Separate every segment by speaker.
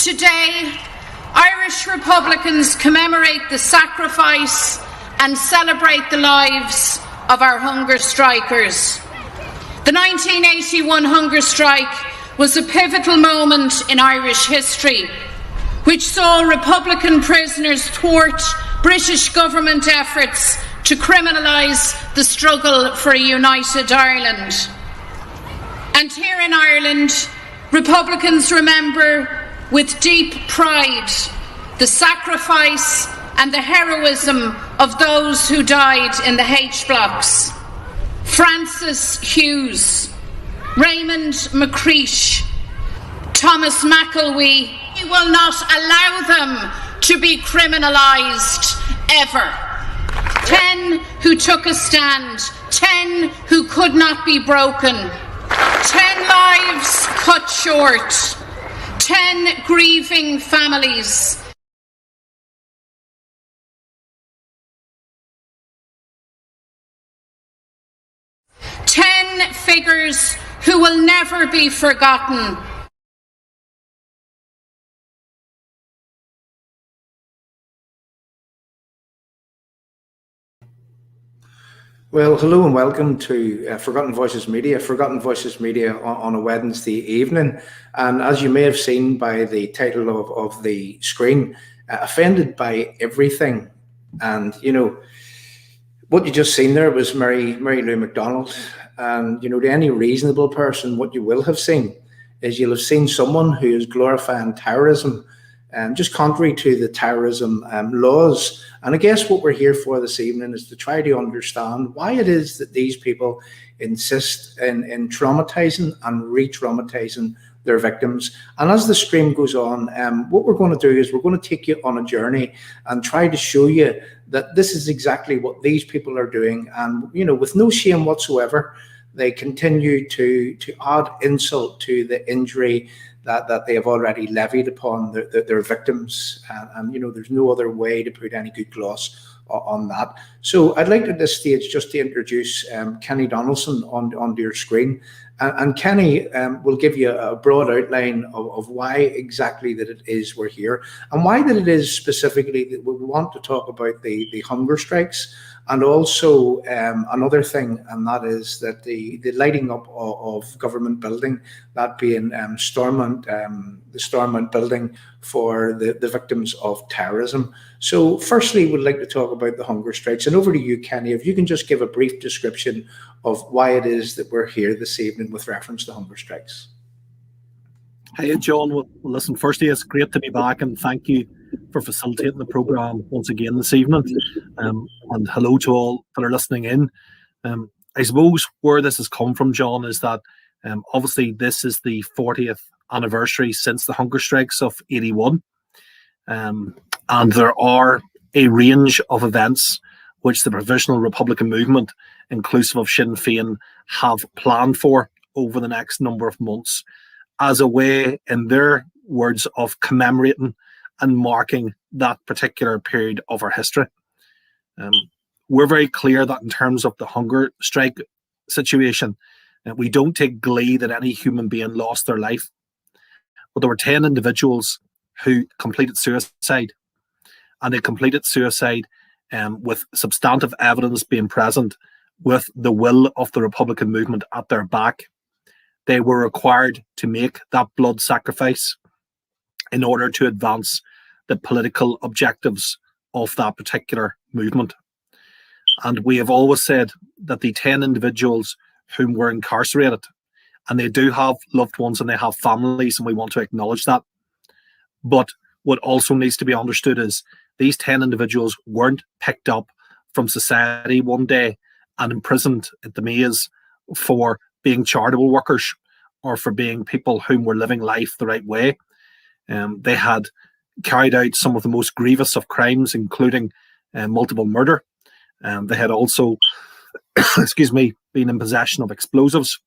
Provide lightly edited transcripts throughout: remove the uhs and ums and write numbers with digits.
Speaker 1: Today, Irish Republicans commemorate the sacrifice and celebrate the lives of our hunger strikers. The 1981 hunger strike was a pivotal moment in Irish history, which saw Republican prisoners thwart British government efforts to criminalise the struggle for a united Ireland. And here in Ireland, Republicans remember with deep pride the sacrifice and the heroism of those who died in the H-blocks. Francis Hughes, Raymond McCreesh, Thomas McElwee. We will not allow them to be criminalised ever. 10 who took a stand, 10 who could not be broken, 10 lives cut short, 10 grieving families. Ten figures who will never be forgotten.
Speaker 2: Well, hello and welcome to Forgotten Voices Media on a Wednesday evening. And as you may have seen by the title of the screen, offended by everything. And, you know, what you just seen there was Mary Lou McDonald. And, you know, to any reasonable person, what you will have seen is you'll have seen someone who is glorifying terrorism, just contrary to the terrorism laws. And I guess what we're here for this evening is to try to understand why it is that these people insist in traumatizing and re-traumatizing their victims. And as the stream goes on, what we're going to do is we're going to take you on a journey and try to show you that this is exactly what these people are doing. And, you know, with no shame whatsoever, they continue to add insult to the injury that they have already levied upon their victims. And, you know, there's no other way to put any good gloss on that. So I'd like at this stage just to introduce Kenny Donaldson onto your screen. And Kenny will give you a broad outline of why exactly that it is we're here, and why that it is specifically that we want to talk about the hunger strikes, and also another thing, and that is that the lighting up of government building, that being the Stormont building for the victims of terrorism. So firstly, we'd like to talk about the hunger strikes, and over to you, Kenny, if you can just give a brief description of why it is that we're here this evening with reference to hunger strikes.
Speaker 3: Hey, John. Well, listen, firstly, it's great to be back, and thank you for facilitating the programme once again this evening. And hello to all that are listening in. I suppose where this has come from, John, is that obviously this is the 40th anniversary since the hunger strikes of 81. And there are a range of events which the Provisional Republican Movement, inclusive of Sinn Fein, have planned for over the next number of months as a way, in their words, of commemorating and marking that particular period of our history. We're very clear that in terms of the hunger strike situation, we don't take glee that any human being lost their life. But there were 10 individuals who completed suicide, and they completed suicide with substantive evidence being present, with the will of the Republican movement at their back. They were required to make that blood sacrifice in order to advance the political objectives of that particular movement. And we have always said that the 10 individuals whom were incarcerated, and they do have loved ones and they have families, and we want to acknowledge that. But what also needs to be understood is these 10 individuals weren't picked up from society one day and imprisoned at the maze for being charitable workers or for being people whom were living life the right way. They had carried out some of the most grievous of crimes, including multiple murder. They had also, been in possession of explosives,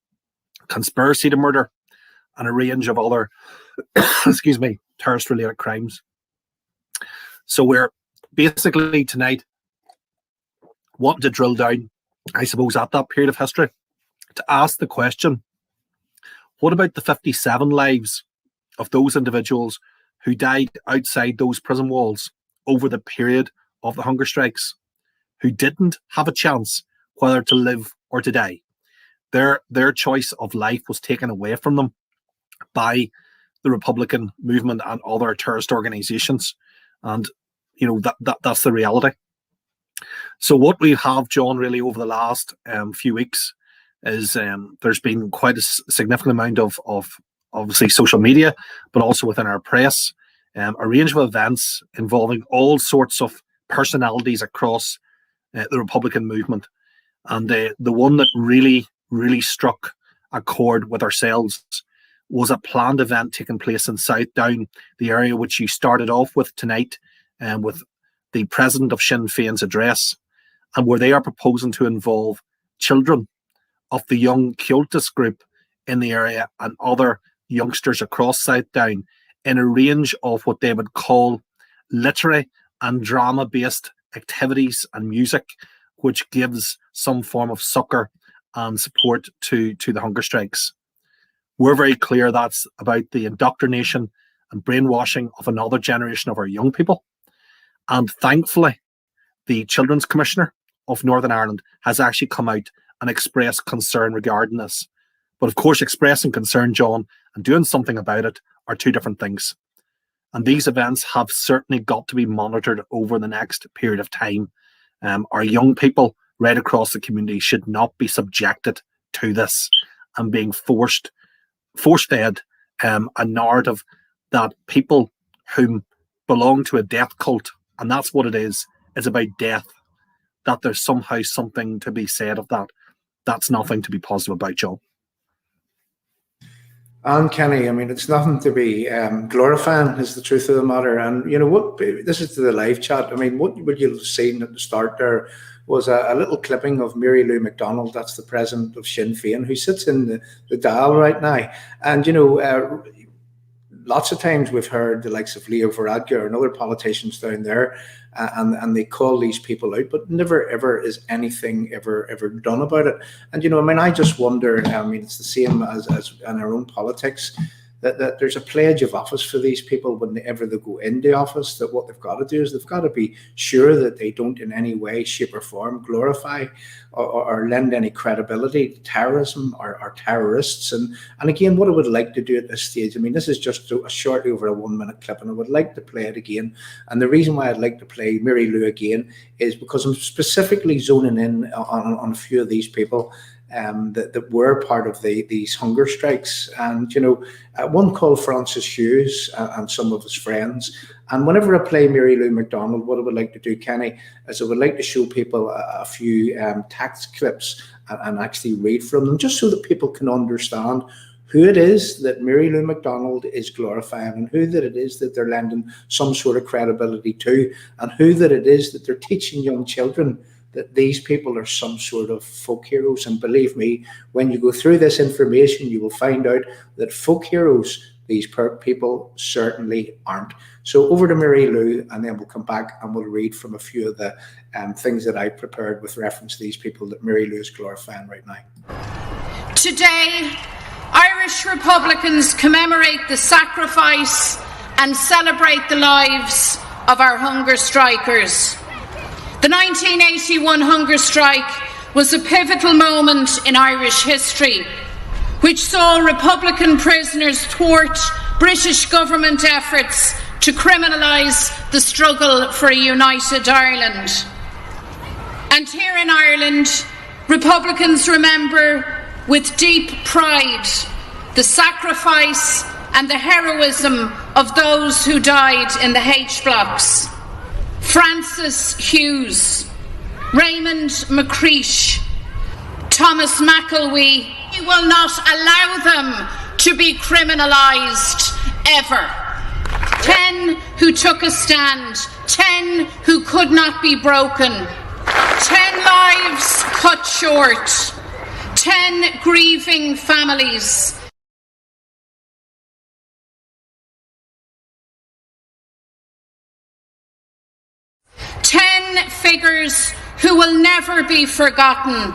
Speaker 3: conspiracy to murder, and a range of other, terrorist-related crimes. So we're basically tonight wanting to drill down, I suppose, at that period of history to ask the question, what about the 57 lives of those individuals who died outside those prison walls over the period of the hunger strikes, who didn't have a chance whether to live or to die. Their choice of life was taken away from them by the Republican movement and other terrorist organizations. And, that's the reality. So what we have, John, really over the last few weeks is there's been quite a significant amount of obviously social media, but also within our press, a range of events involving all sorts of personalities across the Republican movement. And the one that really, really struck a chord with ourselves was a planned event taking place in Southdown, the area which you started off with tonight, with the president of Sinn Fein's address, and where they are proposing to involve children of the young cultist group in the area and other youngsters across Southdown in a range of what they would call literary and drama-based activities and music, which gives some form of succour and support to the hunger strikes. We're very clear that's about the indoctrination and brainwashing of another generation of our young people. And thankfully, the Children's Commissioner of Northern Ireland has actually come out and expressed concern regarding this. But of course, expressing concern, John, and doing something about it are two different things. And these events have certainly got to be monitored over the next period of time. Our young people right across the community should not be subjected to this and being force-fed a narrative that people who belong to a death cult, and that's what it is, it's about death, that there's somehow something to be said of that. That's nothing to be positive about, Joe.
Speaker 2: And Kenny, I mean, it's nothing to be glorifying, is the truth of the matter. And you know what? This is to the live chat. I mean, what you'll have seen at the start there was a little clipping of Mary Lou McDonald. That's the president of Sinn Fein, who sits in the dial right now. And you know, lots of times we've heard the likes of Leo Varadkar and other politicians down there, and they call these people out, but never ever is anything ever done about it. And you know, I mean, I just wonder. I mean, it's the same as in our own politics. That there's a pledge of office for these people whenever they go into office, that what they've got to do is they've got to be sure that they don't in any way, shape or form glorify or lend any credibility to terrorism or terrorists. And again, what I would like to do at this stage, I mean, this is just a short over a 1 minute clip, and I would like to play it again. And the reason why I'd like to play Mary Lou again is because I'm specifically zoning in on a few of these people that were part of these hunger strikes. And you know, one called Francis Hughes and some of his friends. And whenever I play Mary Lou McDonald, what I would like to do, Kenny, is I would like to show people a few text clips and actually read from them, just so that people can understand who it is that Mary Lou McDonald is glorifying, and who that it is that they're lending some sort of credibility to, and who that it is that they're teaching young children that these people are some sort of folk heroes. And believe me, when you go through this information, you will find out that folk heroes, these people certainly aren't. So over to Mary Lou, and then we'll come back and we'll read from a few of the things that I prepared with reference to these people that Mary Lou is glorifying right now.
Speaker 1: Today, Irish Republicans commemorate the sacrifice and celebrate the lives of our hunger strikers. The 1981 hunger strike was a pivotal moment in Irish history, which saw Republican prisoners thwart British government efforts to criminalise the struggle for a united Ireland. And here in Ireland, Republicans remember with deep pride the sacrifice and the heroism of those who died in the H-blocks. Francis Hughes, Raymond McCreesh, Thomas McElwee. We will not allow them to be criminalised ever. 10 who took a stand, 10 who could not be broken, 10 lives cut short, 10 grieving families. Ten figures who will never be forgotten.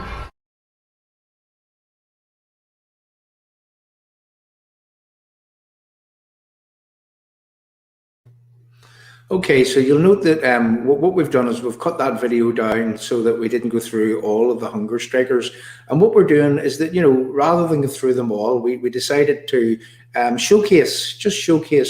Speaker 2: Okay, so you'll note that what we've done is we've cut that video down so that we didn't go through all of the hunger strikers. And what we're doing is that, rather than go through them all, we decided to showcase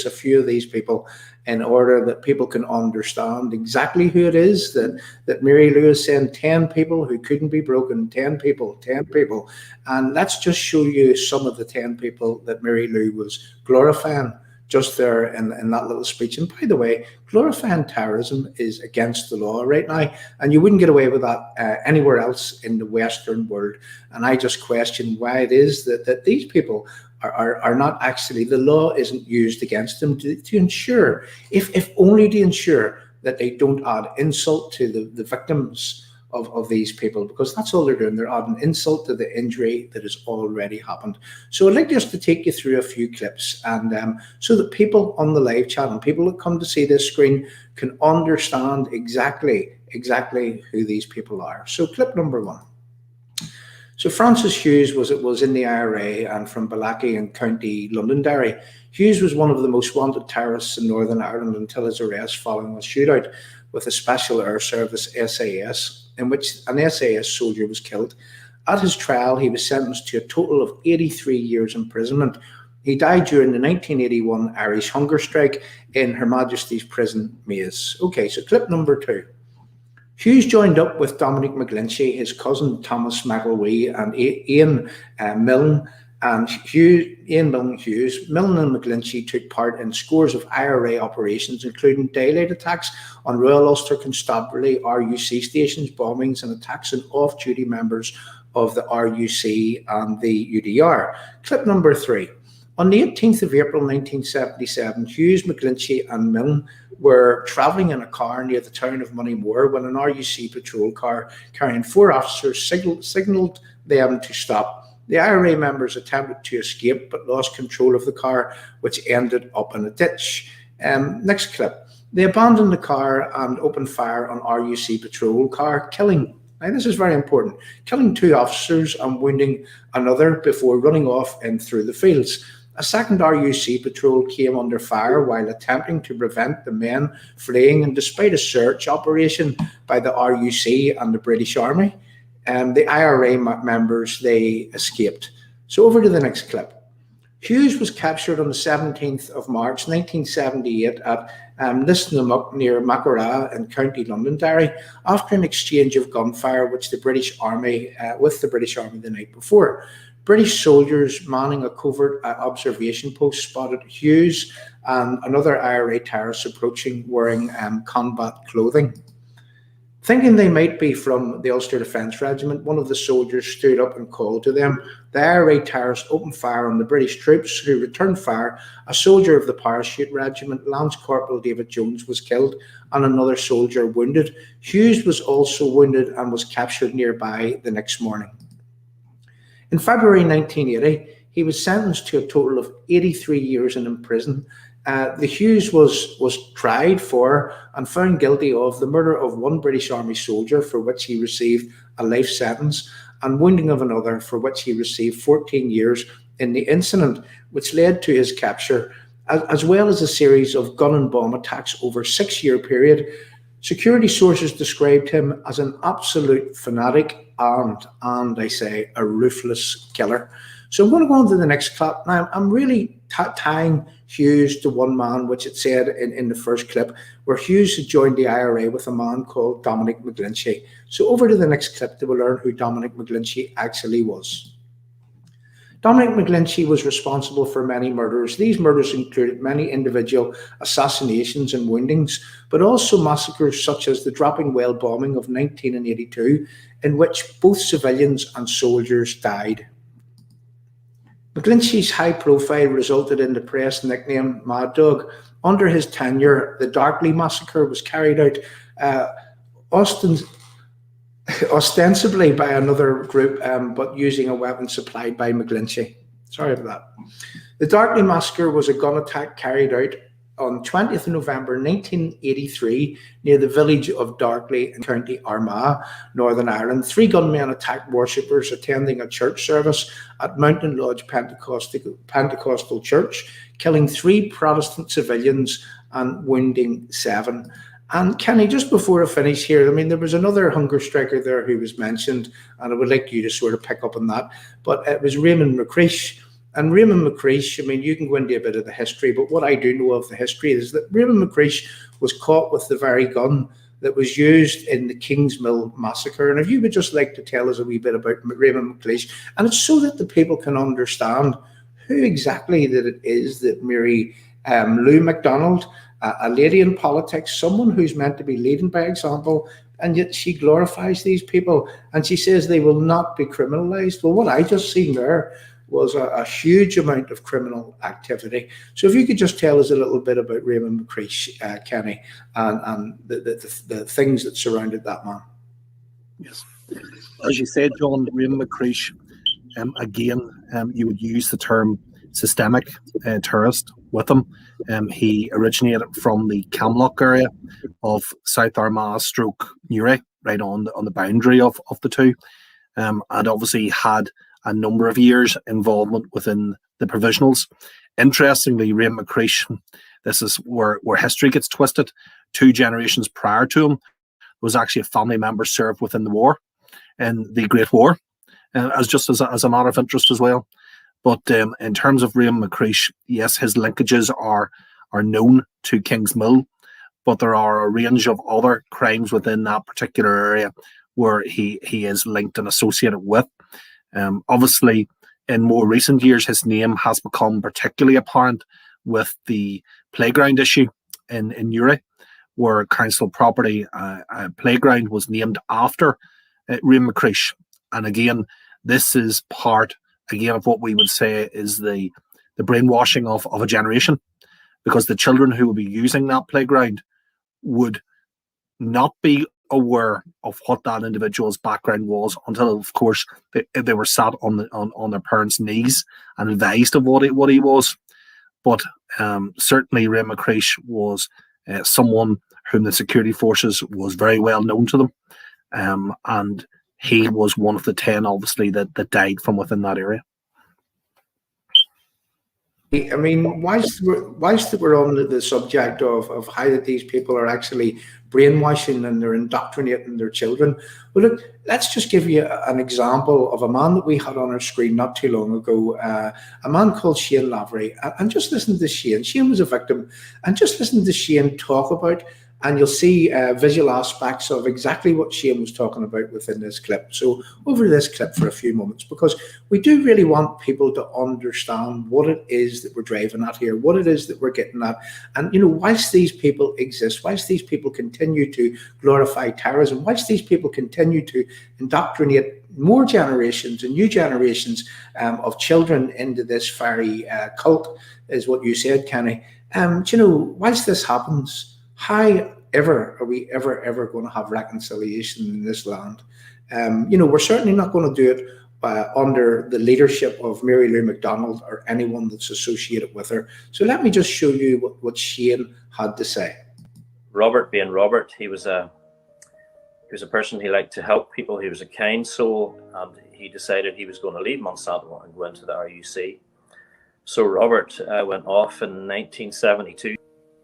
Speaker 2: a few of these people in order that people can understand exactly who it is that Mary Lou is saying 10 people who couldn't be broken, 10 people, 10 people. And let's just show you some of the 10 people that Mary Lou was glorifying just there in that little speech. And by the way, glorifying terrorism is against the law right now, and you wouldn't get away with that anywhere else in the Western world. And I just question why it is that these people are not actually, the law isn't used against them to ensure, if only to ensure that they don't add insult to the victims of these people, because that's all they're doing. They're adding insult to the injury that has already happened. So I'd like just to take you through a few clips, and so that people on the live chat and people that come to see this screen can understand exactly who these people are. So clip number 1. So Francis Hughes was in the IRA and from Ballachy in County Londonderry. Hughes was one of the most wanted terrorists in Northern Ireland until his arrest following a shootout with a Special Air Service SAS, in which an SAS soldier was killed. At his trial, he was sentenced to a total of 83 years imprisonment. He died during the 1981 Irish hunger strike in Her Majesty's Prison Maze. Okay, so clip number 2. Hughes joined up with Dominic McGlinchey, his cousin Thomas McElwee, and Ian Milne, and Ian Milne Hughes. Milne and McGlinchey took part in scores of IRA operations, including daylight attacks on Royal Ulster Constabulary RUC stations, bombings and attacks on off-duty members of the RUC and the UDR. Clip number 3. On the 18th of April 1977, Hughes, McGlinchey and Milne were travelling in a car near the town of Moneymore when an RUC patrol car carrying 4 officers signalled them to stop. The IRA members attempted to escape but lost control of the car, which ended up in a ditch. Next clip. They abandoned the car and opened fire on RUC patrol car, killing, now this is very important, killing 2 officers and wounding another before running off in through the fields. A second RUC patrol came under fire while attempting to prevent the men fleeing, and despite a search operation by the RUC and the British Army, the IRA members, they escaped. So over to the next clip. Hughes was captured on the 17th of March 1978 at Lisnamuck near Mackeraw in County Londonderry after an exchange of gunfire with the British Army the night before. British soldiers manning a covert observation post spotted Hughes and another IRA terrorists approaching wearing combat clothing. Thinking they might be from the Ulster Defence Regiment, one of the soldiers stood up and called to them. The IRA terrorists opened fire on the British troops, who returned fire. A soldier of the Parachute Regiment, Lance Corporal David Jones, was killed and another soldier wounded. Hughes was also wounded and was captured nearby the next morning. In February 1980, he was sentenced to a total of 83 years in prison. The Hughes was tried for and found guilty of the murder of one British Army soldier, for which he received a life sentence, and wounding of another, for which he received 14 years in the incident, which led to his capture, as well as a series of gun and bomb attacks over a 6-year period. Security sources described him as an absolute fanatic and I say a ruthless killer. So I'm going to go on to the next clip. Now, I'm really tying Hughes to one man, which it said in the first clip, where Hughes had joined the IRA with a man called Dominic McGlinchey. So over to the next clip to learn who Dominic McGlinchey actually was. Dominic McGlinchey was responsible for many murders. These murders included many individual assassinations and woundings, but also massacres such as the Dropping Well bombing of 1982, in which both civilians and soldiers died. McGlinchey's high profile resulted in the press nickname Mad Dog. Under his tenure, the Darkley massacre was carried out ostensibly by another group, but using a weapon supplied by McGlinchey. Sorry about that. The Darkley massacre was a gun attack carried out on 20th of November 1983 near the village of Darkley in County Armagh, Northern Ireland. 3 gunmen attacked worshippers attending a church service at Mountain Lodge Pentecostal Church, killing 3 Protestant civilians and wounding 7. And Kenny, just before I finish here, I mean, there was another hunger striker there who was mentioned, and I would like you to sort of pick up on that, but it was Raymond McCreish. And Raymond McCreish, I mean, you can go into a bit of the history, but what I do know of the history is that Raymond McCreish was caught with the very gun that was used in the Kingsmill massacre. And if you would just like to tell us a wee bit about Raymond McCreish, and it's so that the people can understand who exactly that it is that Mary Lou MacDonald, a lady in politics, someone who's meant to be leading by example, and yet she glorifies these people and she says they will not be criminalized. Well, what I just seen there was a huge amount of criminal activity. So if you could just tell us a little bit about Raymond McCreish, Kenny, and the things that surrounded that man.
Speaker 3: Yes. As you said, John, Raymond McCreish, again, you would use the term systemic terrorist with him. He originated from the Camlock area of South Armagh / Newry, right on the boundary of the two, and obviously had a number of years involvement within the Provisionals. Interestingly, Raymond McCreish, this is where history gets twisted. 2 generations prior to him was actually a family member served within the war, in the Great War, as a matter of interest as well. But in terms of Raymond McCreish, yes, his linkages are known to Kingsmill, but there are a range of other crimes within that particular area where he is linked and associated with. Obviously, in more recent years, his name has become particularly apparent with the playground issue in Newry, where council property playground was named after Raymond McCreish. And again, this is part, again, of what we would say is the brainwashing of a generation, because the children who will be using that playground would not be aware of what that individual's background was until, of course, they were sat on their parents' knees and advised of what he was. But certainly Raymond McCreish was someone whom the security forces was very well known to them, and he was one of the 10, obviously, that died from within that area.
Speaker 2: I mean, whilst we're on the subject of how that these people are actually brainwashing and they're indoctrinating their children, well, look, let's just give you an example of a man that we had on our screen not too long ago, a man called Shane Lavery. And just listen to Shane. Shane was a victim. And just listen to Shane talk about, and you'll see visual aspects of exactly what Shane was talking about within this clip. So over this clip for a few moments, because we do really want people to understand what it is that we're driving at here, what it is that we're getting at. And, you know, whilst these people exist, whilst these people continue to glorify terrorism, whilst these people continue to indoctrinate more generations and new generations of children into this very cult, is what you said, Kenny. You know, whilst this happens, how ever are we ever going to have reconciliation in this land? You know, we're certainly not going to do it under the leadership of Mary Lou MacDonald or anyone that's associated with her. So let me just show you what Shane had to say.
Speaker 4: Robert, being Robert, he was a person who liked to help people. He was a kind soul, and he decided he was going to leave Monsanto and go into the RUC. So Robert went off in 1972.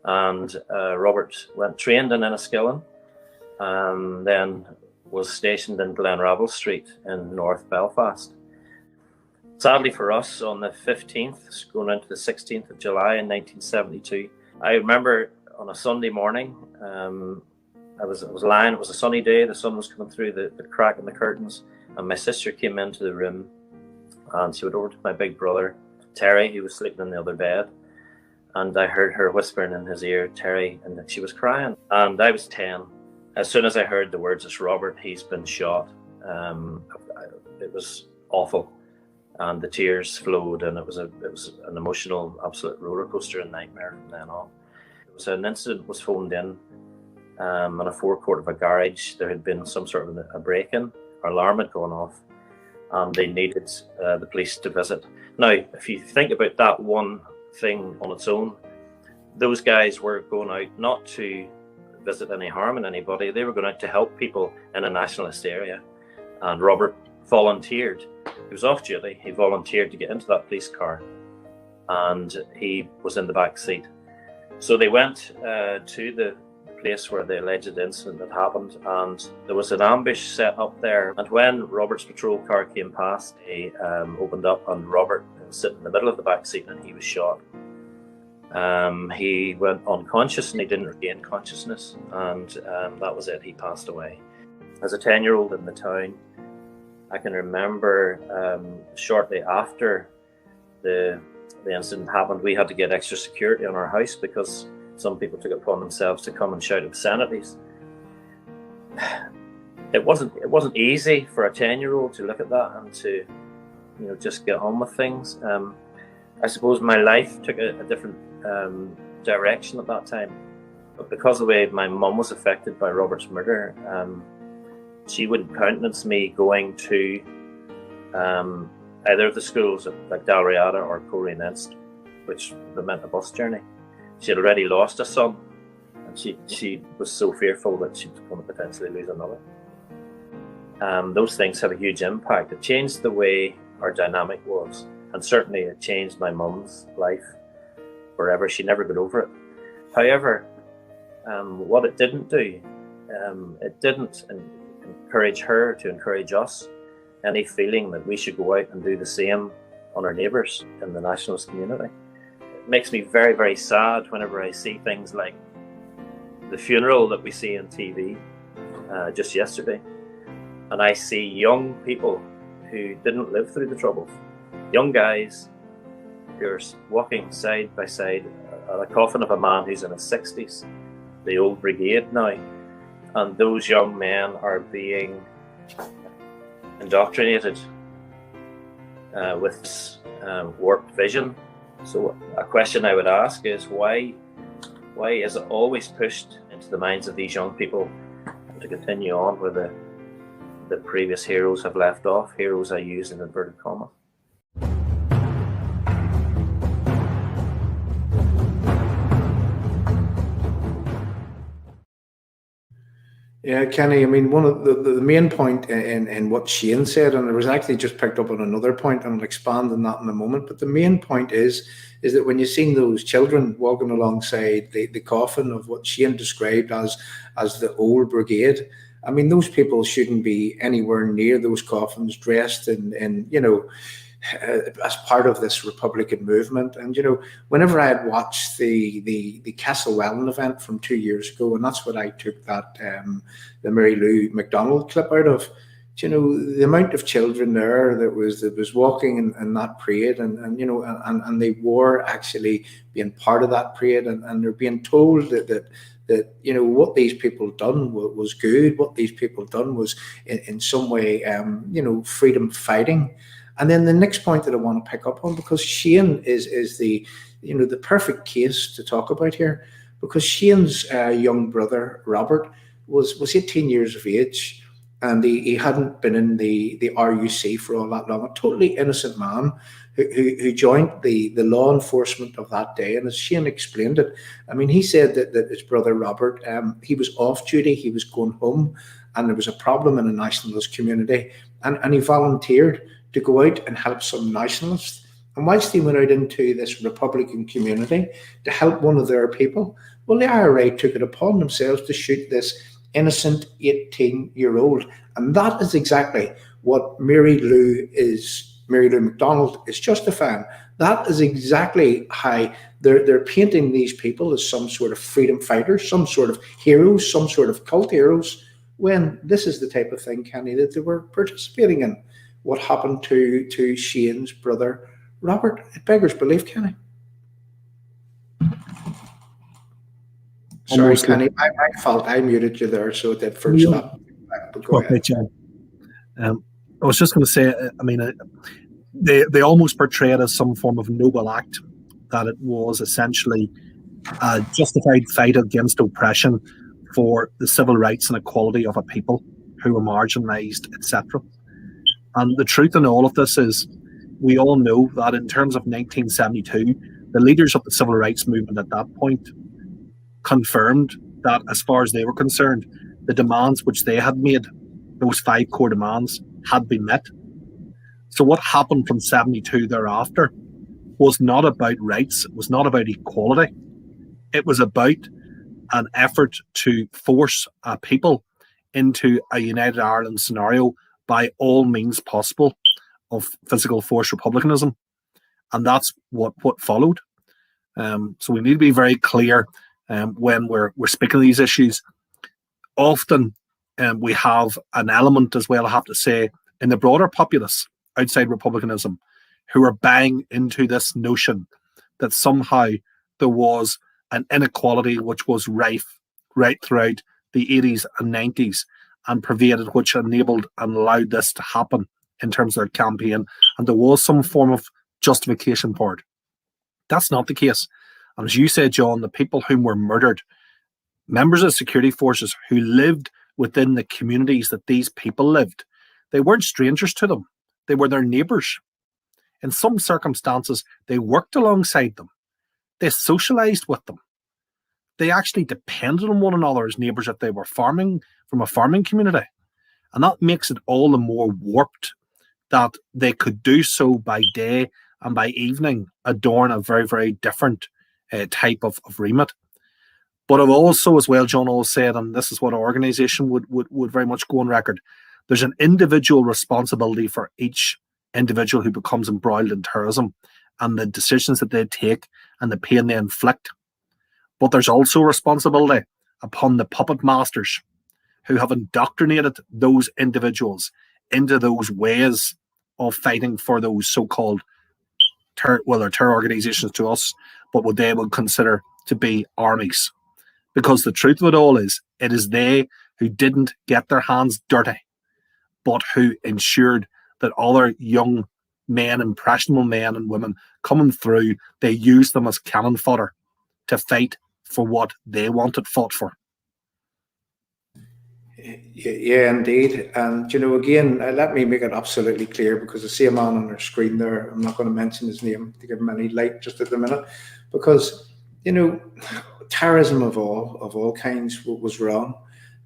Speaker 4: And Robert trained in Enniskillen, then was stationed in Glenravel Street in North Belfast. Sadly for us, on the 15th, going into the 16th of July in 1972, I remember on a Sunday morning, I was lying, it was a sunny day, the sun was coming through the crack in the curtains, and my sister came into the room, and she went over to my big brother, Terry, who was sleeping in the other bed. And I heard her whispering in his ear, Terry, and she was crying. And I was 10. As soon as I heard the words, it's Robert, he's been shot. It was awful. And the tears flowed, and it was an emotional, absolute roller coaster and nightmare from then on. It was an incident was phoned in on a forecourt of a garage. There had been some sort of a break-in. Our alarm had gone off, and they needed the police to visit. Now, if you think about that one thing on its own, those guys were going out not to visit any harm in anybody, they were going out to help people in a nationalist area. And Robert volunteered, he was off duty, he volunteered to get into that police car, and he was in the back seat. So they went to the place where the alleged incident had happened, and there was an ambush set up there. And when Robert's patrol car came past, they opened up, and Robert was sitting in the middle of the back seat, and he was shot. He went unconscious, and he didn't regain consciousness, and that was it. He passed away. As a 10-year-old in the town, I can remember shortly after the incident happened, we had to get extra security on our house because some people took it upon themselves to come and shout obscenities. It wasn't easy for a 10-year-old to look at that and to, just get on with things. I suppose my life took a different direction at that time, but because of the way my mum was affected by Robert's murder, she wouldn't countenance me going to either of the schools like Dalriada or Coleraine-Inst, which meant a bus journey. She had already lost a son, and she was so fearful that she was going to potentially lose another. Those things have a huge impact. It changed the way our dynamic was, and certainly it changed my mum's life forever. She never got over it. However, what it didn't do, it didn't encourage her to encourage us any feeling that we should go out and do the same on our neighbours in the nationalist community. It makes me very, very sad whenever I see things like the funeral that we see on TV just yesterday, and I see young people who didn't live through the Troubles, young guys who are walking side by side at a coffin of a man who's in his 60s, the old brigade now, and those young men are being indoctrinated with this warped vision. So a question I would ask is why is it always pushed into the minds of these young people to continue on where the previous heroes have left off? Heroes I use in inverted commas.
Speaker 2: Yeah, Kenny, I mean, one of the main point in what Shane said, and it was actually just picked up on another point, and I'll expand on that in a moment, but the main point is that when you've seen those children walking alongside the coffin of what Shane described as the old brigade, I mean, those people shouldn't be anywhere near those coffins dressed in as part of this Republican movement. And whenever I had watched the Castlewellan event from 2 years ago, and that's what I took that the Mary Lou McDonald clip out of, the amount of children there that was walking in that parade, and they were actually being part of that parade, and they're being told that what these people done was good, what these people done was in some way freedom fighting. And then the next point that I want to pick up on, because Shane is the perfect case to talk about here, because Shane's young brother Robert was 18 years of age, and he hadn't been in the RUC for all that long. A totally innocent man who joined the law enforcement of that day. And as Shane explained it, I mean, he said that his brother Robert, he was off duty, he was going home, and there was a problem in a nationalist community, and he volunteered to go out and help some nationalists. And whilst he went out into this Republican community to help one of their people, well, the IRA took it upon themselves to shoot this innocent 18-year-old. And that is exactly what Mary Lou McDonald is justifying. That is exactly how they're painting these people as some sort of freedom fighters, some sort of heroes, some sort of cult heroes, when this is the type of thing, Kenny, that they were participating in. What happened to Shane's brother Robert? It beggars belief, Kenny. Sorry, Kenny, my fault. I muted you there, so it did first stop. Go ahead.
Speaker 3: I was just going to say, I mean, they almost portray it as some form of noble act, that it was essentially a justified fight against oppression for the civil rights and equality of a people who were marginalised, etc. And the truth in all of this is, we all know that in terms of 1972, the leaders of the civil rights movement at that point confirmed that, as far as they were concerned, the demands which they had made, those 5 core demands, had been met. So what happened from 72 thereafter was not about rights, it was not about equality. It was about an effort to force people into a United Ireland scenario by all means possible of physical force republicanism. And that's what followed. So we need to be very clear when we're speaking of these issues. Often we have an element as well, I have to say, in the broader populace outside republicanism who are buying into this notion that somehow there was an inequality which was rife right throughout the 80s and 90s and pervaded, which enabled and allowed this to happen in terms of their campaign. And there was some form of justification for it. That's not the case. And as you said, John, the people whom were murdered, members of security forces who lived within the communities that these people lived, they weren't strangers to them. They were their neighbours. In some circumstances, they worked alongside them. They socialised with them. They actually depended on one another as neighbours if they were farming from a farming community. And that makes it all the more warped that they could do so by day and by evening adorn a very, very different type of remit. But I've also, as well, John always said, and this is what our organisation would very much go on record, there's an individual responsibility for each individual who becomes embroiled in terrorism and the decisions that they take and the pain they inflict. But there's also responsibility upon the puppet masters who have indoctrinated those individuals into those ways of fighting for those so-called terror organisations to us, but what they would consider to be armies. Because the truth of it all is, it is they who didn't get their hands dirty, but who ensured that other young men, impressionable men and women coming through, they used them as cannon fodder to fight for what they wanted fought for.
Speaker 2: Yeah, indeed. And, again, let me make it absolutely clear, because I see a man on our screen there. I'm not going to mention his name to give him any light just at the minute, because, terrorism of all kinds was wrong.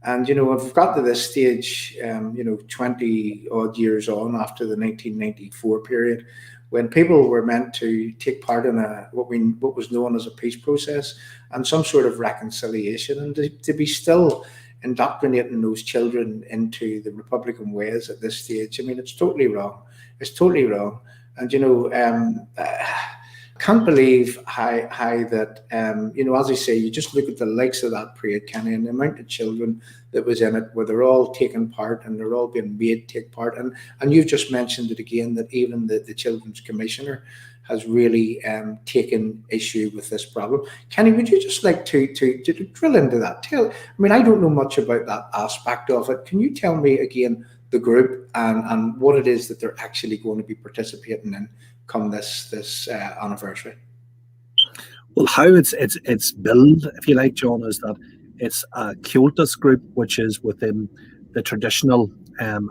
Speaker 2: And, we've got to this stage, 20 odd years on after the 1994 period, when people were meant to take part in what was known as a peace process and some sort of reconciliation, and to be still indoctrinating those children into the Republican ways at this stage. I mean, it's totally wrong. It's totally wrong. And, I can't believe how that, as I say, you just look at the likes of that parade, Kenny, and the amount of children that was in it, where they're all taking part and they're all being made take part. And you've just mentioned it again, that even the Children's Commissioner has really taken issue with this problem. Kenny, would you just like to drill into that? I don't know much about that aspect of it. Can you tell me again the group and what it is that they're actually going to be participating in come this anniversary?
Speaker 3: Well, how it's billed, if you like, John, is that it's a cultist group which is within the traditional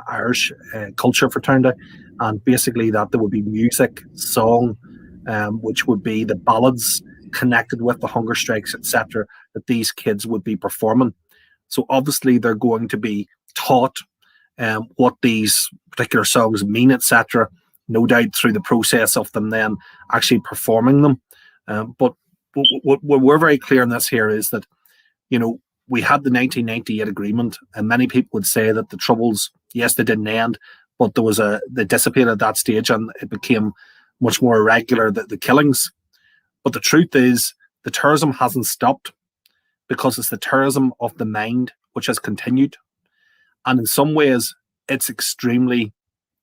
Speaker 3: Irish culture fraternity, and basically that there would be music, song, which would be the ballads connected with the hunger strikes, etc., that these kids would be performing. So obviously they're going to be taught what these particular songs mean, etc., no doubt through the process of them then actually performing them. But what we're very clear on this here is that, we had the 1998 agreement, and many people would say that the Troubles, yes, they didn't end, but they dissipated at that stage and it became much more irregular, the killings. But the truth is, the terrorism hasn't stopped, because it's the terrorism of the mind which has continued. And in some ways, it's extremely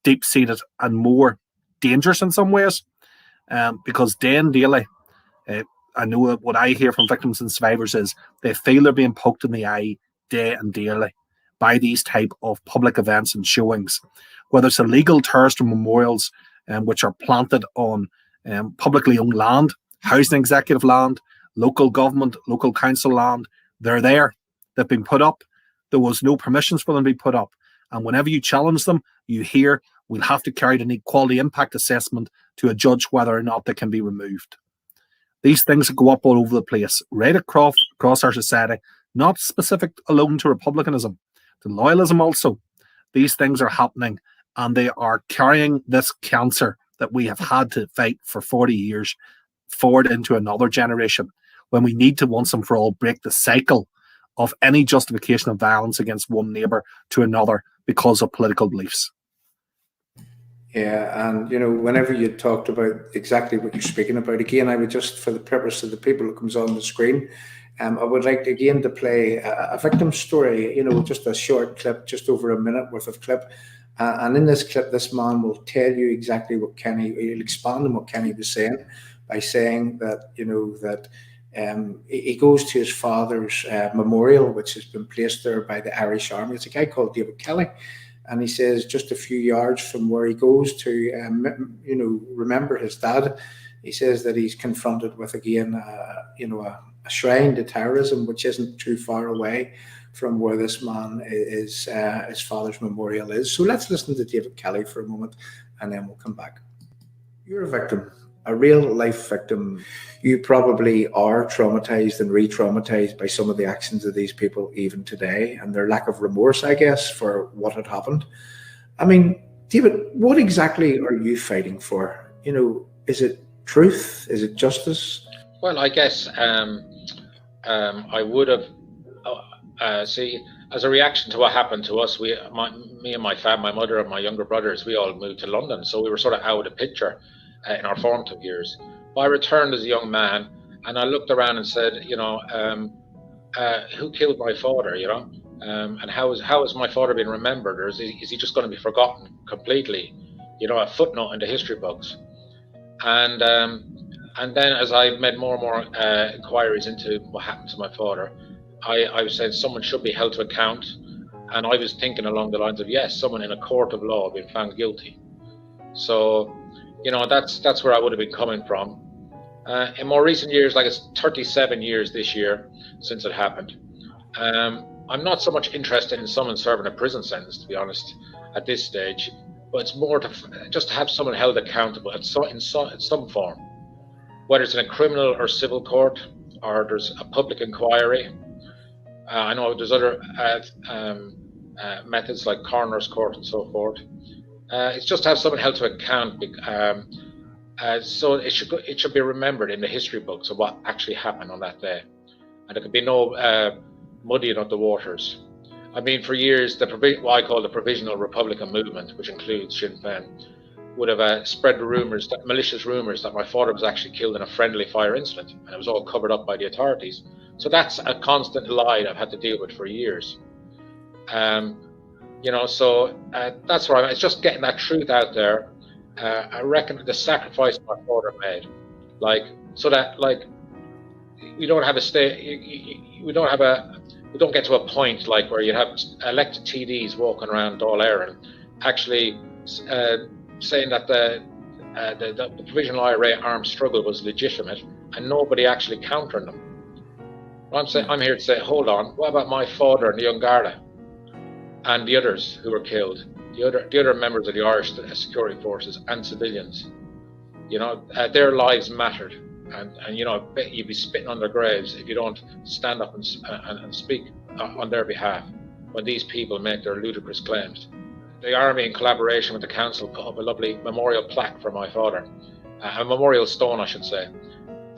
Speaker 3: deep-seated and more dangerous in some ways, because day and daily, I know what I hear from victims and survivors is they feel they're being poked in the eye day and daily by these type of public events and showings, whether it's illegal terrorist memorials which are planted on publicly owned land, housing executive land, local government, local council land. They're there. They've been put up. There was no permissions for them to be put up. And whenever you challenge them, you hear we'll have to carry an equality impact assessment to judge whether or not they can be removed. These things go up all over the place, right across our society, not specific alone to republicanism, to loyalism also. These things are happening, and they are carrying this cancer that we have had to fight for 40 years forward into another generation, when we need to once and for all break the cycle of any justification of violence against one neighbour to another because of political beliefs.
Speaker 2: Yeah, and whenever you talked about exactly what you're speaking about, again, I would just, for the purpose of the people who comes on the screen, I would like again to play a victim story, just a short clip, just over a minute worth of clip. And in this clip, this man will tell you exactly what he'll expand on what Kenny was saying by saying that, he goes to his father's memorial, which has been placed there by the Irish Army. It's a guy called David Kelly. And he says just a few yards from where he goes to, remember his dad, he says that he's confronted with, again, a shrine to terrorism, which isn't too far away from where this man is, his father's memorial is. So let's listen to David Kelly for a moment, and then we'll come back. You're a victim, a real life victim. You probably are traumatized and re-traumatized by some of the actions of these people even today, and their lack of remorse, I guess, for what had happened. I mean, David, what exactly are you fighting for? Is it truth? Is it justice?
Speaker 5: Well, I guess I would have, see, as a reaction to what happened to us, me and my family, my mother and my younger brothers, we all moved to London. So we were sort of out of the picture in our formative years. But I returned as a young man, and I looked around and said, who killed my father, and how is my father being remembered, or is he just going to be forgotten completely, a footnote in the history books? And then as I made more and more inquiries into what happened to my father, I was saying someone should be held to account, and I was thinking along the lines of, yes, someone in a court of law being found guilty. So, that's where I would have been coming from. In more recent years, like it's 37 years this year since it happened, I'm not so much interested in someone serving a prison sentence, to be honest, at this stage, but it's more just to have someone held accountable in some form, whether it's in a criminal or civil court, or there's a public inquiry. I know there's other methods like coroner's court and so forth. It's just to have someone held to account, so it should be remembered in the history books of what actually happened on that day, and there could be no muddying of the waters. I mean, for years, what I call the Provisional Republican Movement, which includes Sinn Fein, would have spread the malicious rumours that my father was actually killed in a friendly fire incident, and it was all covered up by the authorities. So that's a constant lie I've had to deal with for years. So that's where I'm at. It's just getting that truth out there. I reckon the sacrifice my father made, we don't have a state. We don't get to a point like where you have elected TDs walking around Dáil Éireann actually saying that the Provisional IRA armed struggle was legitimate and nobody actually countering them. I'm here to say, hold on, what about my father and the young Garda and the others who were killed, the other members of the Irish security forces and civilians? Their lives mattered, and you'd be spitting on their graves if you don't stand up and speak on their behalf when these people make their ludicrous claims. The Army, in collaboration with the council, put up a lovely memorial plaque for my father, a memorial stone, I should say,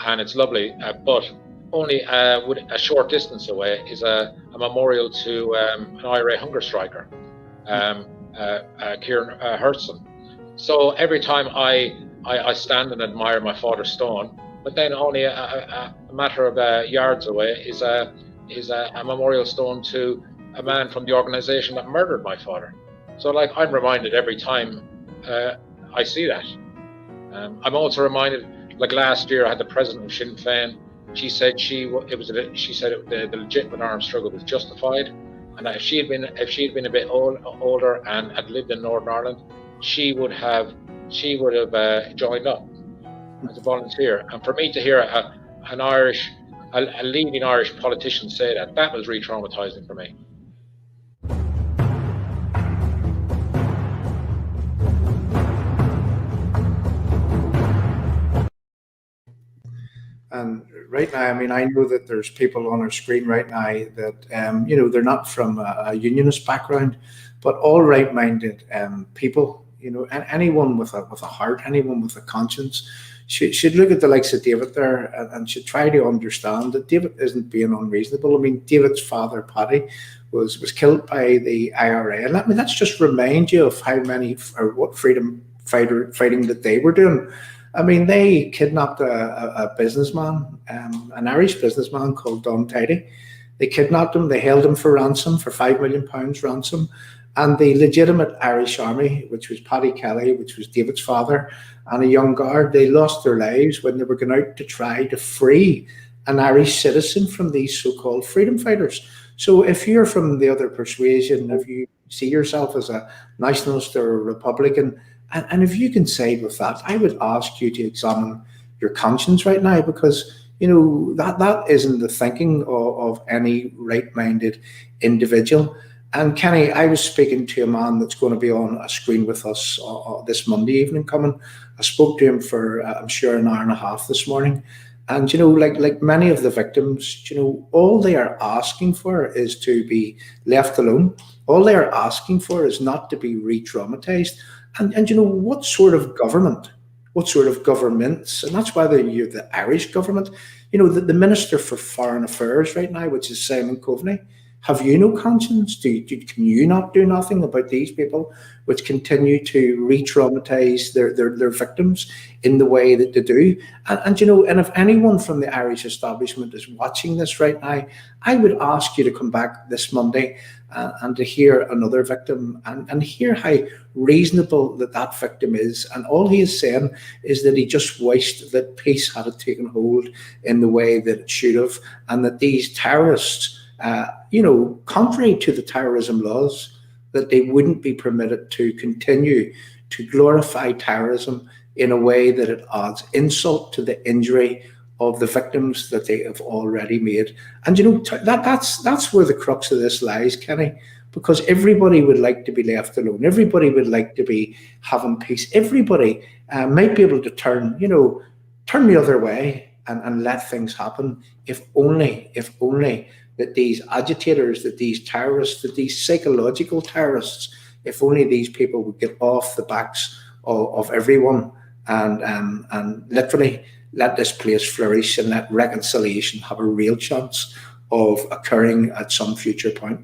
Speaker 5: and it's lovely, but only a short distance away is a memorial to an IRA hunger striker, Kieran Hurtson. So every time I stand and admire my father's stone, but then only a matter of yards away is a memorial stone to a man from the organisation that murdered my father. So I'm reminded every time I see that. I'm also reminded, last year I had the president of Sinn Fein. She said the legitimate armed struggle was justified, and that if she had been a bit older and had lived in Northern Ireland, she would have joined up as a volunteer. And for me to hear a leading Irish politician say that was re-traumatizing for me.
Speaker 2: And right now, I mean, I know that there's people on our screen right now that, they're not from a unionist background, but all right-minded people, and anyone with a heart, anyone with a conscience should look at the likes of David there and should try to understand that David isn't being unreasonable. I mean, David's father, Paddy, was killed by the IRA. And I mean, that's just remind you of how many or what freedom fighting that they were doing. I mean, they kidnapped a businessman, an Irish businessman called Don Tidy. They kidnapped him, they held him for ransom, for £5 million ransom. And the legitimate Irish army, which was Paddy Kelly, which was David's father, and a young guard, they lost their lives when they were going out to try to free an Irish citizen from these so-called freedom fighters. So if you're from the other persuasion, if you see yourself as a nationalist or a Republican, and if you can side with that, I would ask you to examine your conscience right now, because that isn't the thinking of any right-minded individual. And Kenny, I was speaking to a man that's going to be on a screen with us this Monday evening coming. I spoke to him for, I'm sure, an hour and a half this morning. And, like many of the victims, all they are asking for is to be left alone. All they are asking for is not to be re-traumatized. And what sort of government, what sort of governments, and that's whether you're the Irish government, the Minister for Foreign Affairs right now, which is Simon Coveney. Have you no conscience? Can you not do nothing about these people which continue to re-traumatize their victims in the way that they do? And if anyone from the Irish establishment is watching this right now, I would ask you to come back this Monday and to hear another victim and hear how reasonable that victim is. And all he is saying is that he just wished that peace had taken hold in the way that it should have, and that these terrorists, contrary to the terrorism laws, that they wouldn't be permitted to continue to glorify terrorism in a way that it adds insult to the injury of the victims that they have already made. And that's where the crux of this lies, Kenny, because everybody would like to be left alone. Everybody would like to be having peace. Everybody might be able to turn the other way and let things happen if only that these agitators, that these terrorists, that these psychological terrorists, if only these people would get off the backs of everyone and literally let this place flourish and let reconciliation have a real chance of occurring at some future point.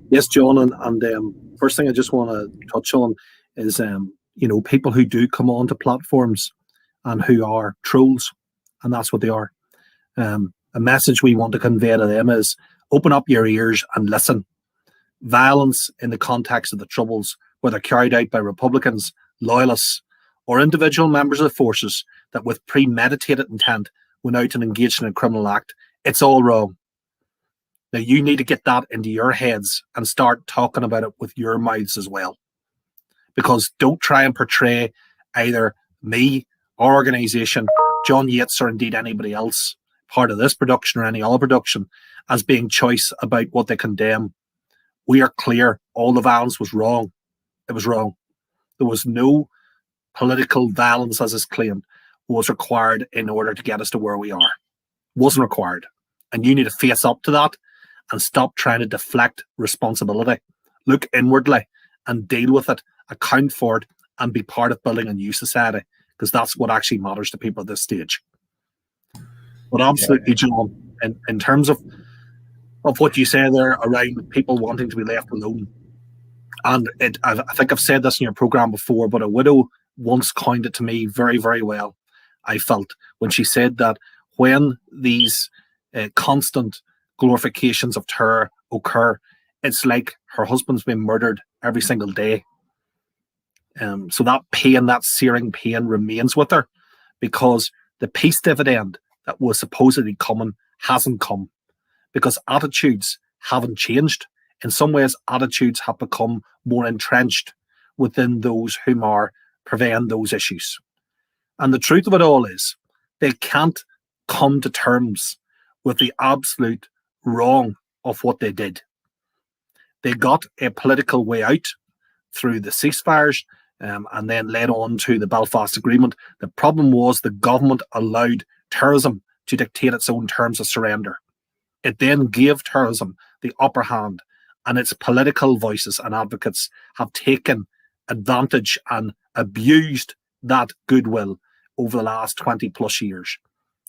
Speaker 3: Yes, John, and first thing I just want to touch on is people who do come onto platforms and who are trolls, and that's what they are. A message we want to convey to them is open up your ears and listen. Violence in the context of the Troubles, whether carried out by Republicans, loyalists, or individual members of the forces that with premeditated intent went out and engaged in a criminal act, it's all wrong. Now you need to get that into your heads and start talking about it with your mouths as well. Because don't try and portray either me, our organisation, John Yates, or indeed anybody else part of this production or any other production as being choice about what they condemn. We are clear, all the violence was wrong. It was wrong. There was no political violence, as is claimed, was required in order to get us to where we are. Wasn't required. And you need to face up to that and stop trying to deflect responsibility. Look inwardly and deal with it, account for it, and be part of building a new society, because that's what actually matters to people at this stage. But absolutely, John, in terms of what you say there around people wanting to be left alone, and I think I've said this in your programme before, but a widow once coined it to me very, very well, I felt, when she said that when these constant glorifications of terror occur, it's like her husband's been murdered every single day. So that pain, that searing pain remains with her, because the peace dividend that was supposedly coming hasn't come, because attitudes haven't changed. In some ways, attitudes have become more entrenched within those whom are purveying those issues. And the truth of it all is they can't come to terms with the absolute wrong of what they did. They got a political way out through the ceasefires and then led on to the Belfast Agreement. The problem was the government allowed terrorism to dictate its own terms of surrender. It then gave terrorism the upper hand, and its political voices and advocates have taken advantage and abused that goodwill over the last 20 plus years.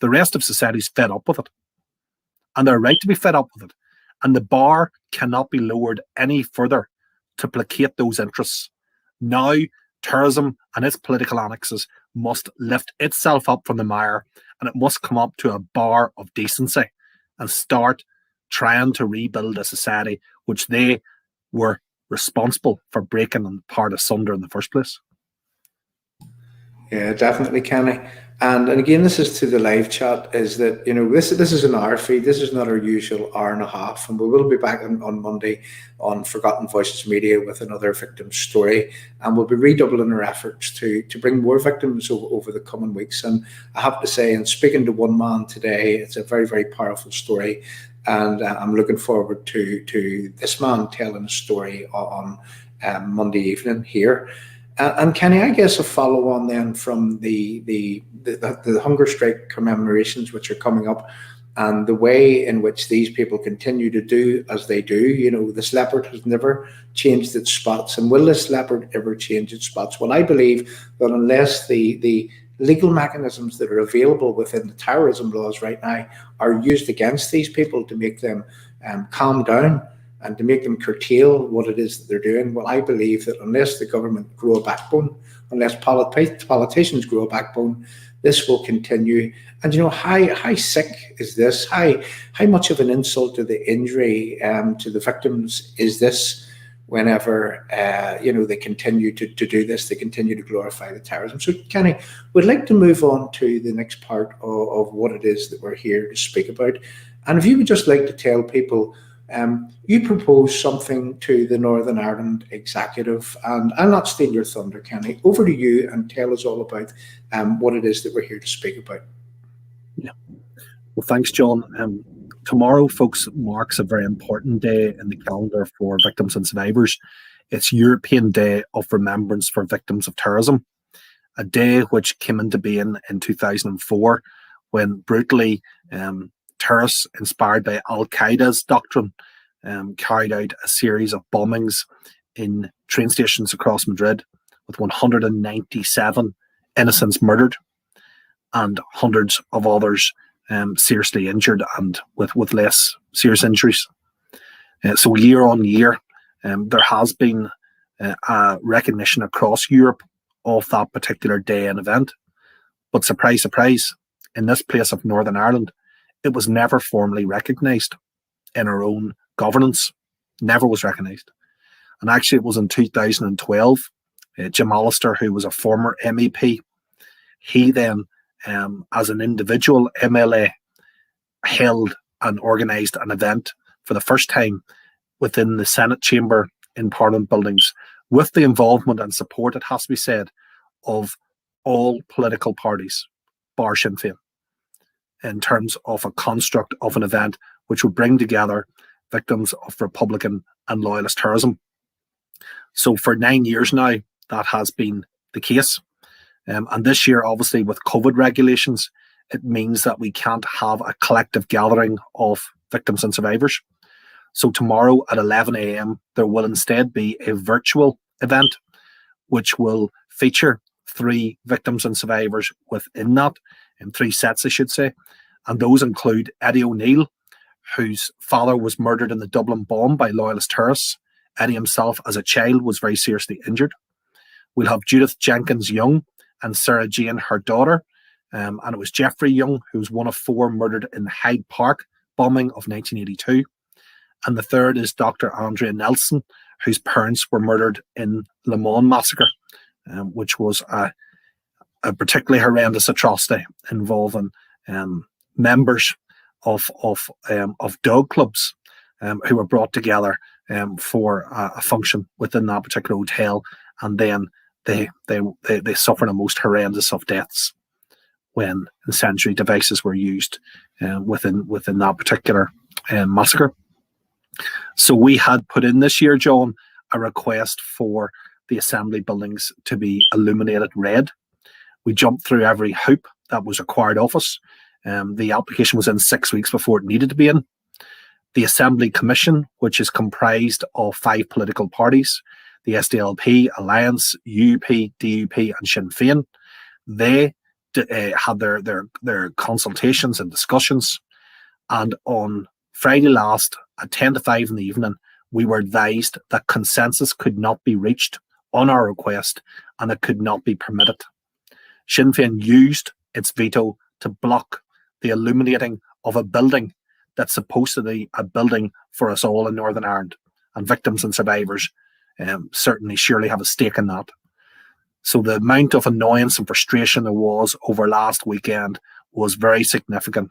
Speaker 3: The rest of society's fed up with it. And they're right to be fed up with it. And the bar cannot be lowered any further to placate those interests. Now, terrorism and its political annexes must lift itself up from the mire, and it must come up to a bar of decency and start trying to rebuild a society which they were responsible for breaking apart asunder in the first place.
Speaker 2: Yeah, definitely, Kenny. And again, this is to the live chat, is that, you know, this is an hour feed. This is not our usual hour and a half. And we will be back on Monday on Forgotten Voices Media with another victim story. And we'll be redoubling our efforts to bring more victims over the coming weeks. And I have to say, in speaking to one man today, it's a very, very powerful story. And I'm looking forward to this man telling a story on Monday evening here. And Kenny, I guess a follow on then from the hunger strike commemorations which are coming up, and the way in which these people continue to do as they do. You know, this leopard has never changed its spots, and will this leopard ever change its spots? Well, I believe that unless the legal mechanisms that are available within the terrorism laws right now are used against these people to make them calm down and to make them curtail what it is that they're doing, well, I believe that unless the government grow a backbone, unless politicians grow a backbone, this will continue. And, you know, how sick is this? How much of an insult to the injury to the victims is this whenever, you know, they continue to do this, they continue to glorify the terrorism? So, Kenny, we'd like to move on to the next part of what it is that we're here to speak about. And if you would just like to tell people, you proposed something to the Northern Ireland Executive, and I'll not steal your thunder, Kenny. Over to you and tell us all about what it is that we're here to speak about.
Speaker 3: Yeah. Well, thanks, John. Tomorrow, folks, marks a very important day in the calendar for victims and survivors. It's European Day of Remembrance for Victims of Terrorism, a day which came into being in 2004 when brutally terrorists inspired by Al-Qaeda's doctrine carried out a series of bombings in train stations across Madrid, with 197 innocents murdered and hundreds of others seriously injured and with less serious injuries. So year on year, there has been a recognition across Europe of that particular day and event. But surprise, surprise, in this place of Northern Ireland, it was never formally recognised in our own governance. Never was recognised. And actually it was in 2012, Jim Allister, who was a former MEP, he then, as an individual MLA, held and organised an event for the first time within the Senate chamber in Parliament buildings, with the involvement and support, it has to be said, of all political parties, bar Sinn Fein, in terms of a construct of an event which would bring together victims of Republican and loyalist terrorism. So for 9 years now, that has been the case. And this year, obviously, with COVID regulations, it means that we can't have a collective gathering of victims and survivors. So tomorrow at 11 a.m, there will instead be a virtual event which will feature 3 victims and survivors within that, in 3 sets, I should say. And those include Eddie O'Neill, whose father was murdered in the Dublin bomb by loyalist terrorists. Eddie himself, as a child, was very seriously injured. We'll have Judith Jenkins Young and Sarah Jane, her daughter. And it was Jeffrey Young, who was one of 4 murdered in the Hyde Park bombing of 1982. And the third is Dr. Andrea Nelson, whose parents were murdered in Le Mans massacre, which was a particularly horrendous atrocity involving members of dog clubs who were brought together for a function within that particular hotel, and then they suffered the most horrendous of deaths when incendiary devices were used within that particular massacre. So we had put in this year, John, a request for the assembly buildings to be illuminated red. We jumped through every hoop that was required of us. The application was in 6 weeks before it needed to be in. The Assembly Commission, which is comprised of 5 political parties, the SDLP, Alliance, UUP, DUP and Sinn Fein, They had their consultations and discussions, and on Friday last at 10 to 5 in the evening, we were advised that consensus could not be reached on our request and it could not be permitted. Sinn Fein used its veto to block the illuminating of a building that's supposed to be a building for us all in Northern Ireland, and victims and survivors surely have a stake in that. So the amount of annoyance and frustration there was over last weekend was very significant.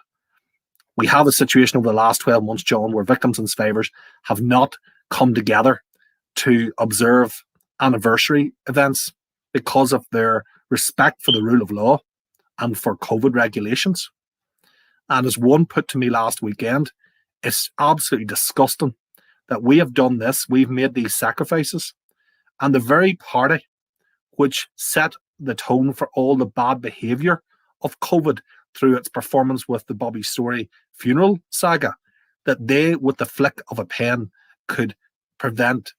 Speaker 3: We have a situation over the last 12 months, John, where victims and survivors have not come together to observe anniversary events because of their respect for the rule of law and for COVID regulations. And as one put to me last weekend, it's absolutely disgusting that we have done this, we've made these sacrifices, and the very party which set the tone for all the bad behaviour of COVID through its performance with the Bobby Story funeral saga, that they, with the flick of a pen, could prevent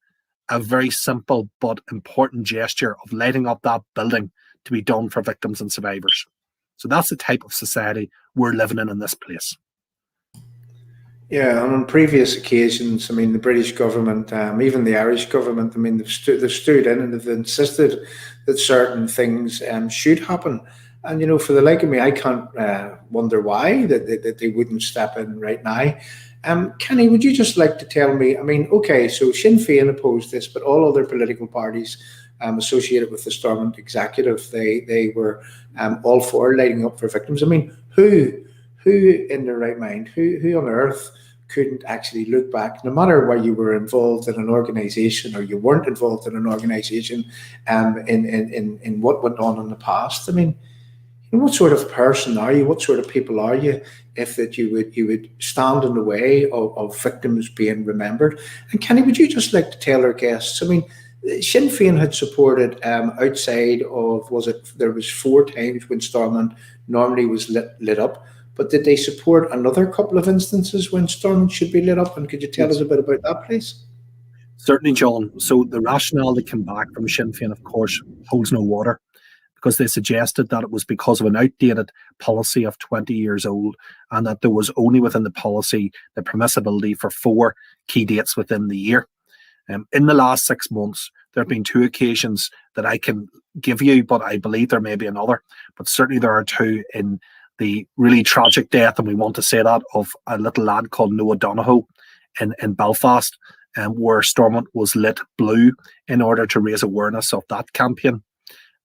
Speaker 3: a very simple but important gesture of lighting up that building to be done for victims and survivors. So that's the type of society we're living in this place.
Speaker 2: Yeah, and on previous occasions, I mean, the British government, even the Irish government, I mean, they've stood in and they've insisted that certain things should happen. And, you know, for the like of me, I can't wonder why that they wouldn't step in right now. Kenny, would you just like to tell me, I mean, okay, so Sinn Fein opposed this, but all other political parties associated with the Stormont executive, they were all for lighting up for victims. I mean, who in their right mind, who on earth couldn't actually look back, no matter whether you were involved in an organisation or you weren't involved in an organisation, in what went on in the past? I mean, what sort of person are you? What sort of people are you if that you would stand in the way of victims being remembered? And Kenny, would you just like to tell our guests, I mean, Sinn Fein had supported outside of, there was 4 times when Stormont normally was lit up, but did they support another couple of instances when Stormont should be lit up? And could you tell us a bit about that, please?
Speaker 3: Certainly, John. So the rationale that came back from Sinn Fein, of course, holds no water, because they suggested that it was because of an outdated policy of 20 years old, and that there was only within the policy the permissibility for 4 key dates within the year. In the last 6 months, there have been 2 occasions that I can give you, but I believe there may be another. But certainly there are 2 in the really tragic death, and we want to say that, of a little lad called Noah Donohoe in Belfast, where Stormont was lit blue in order to raise awareness of that campaign.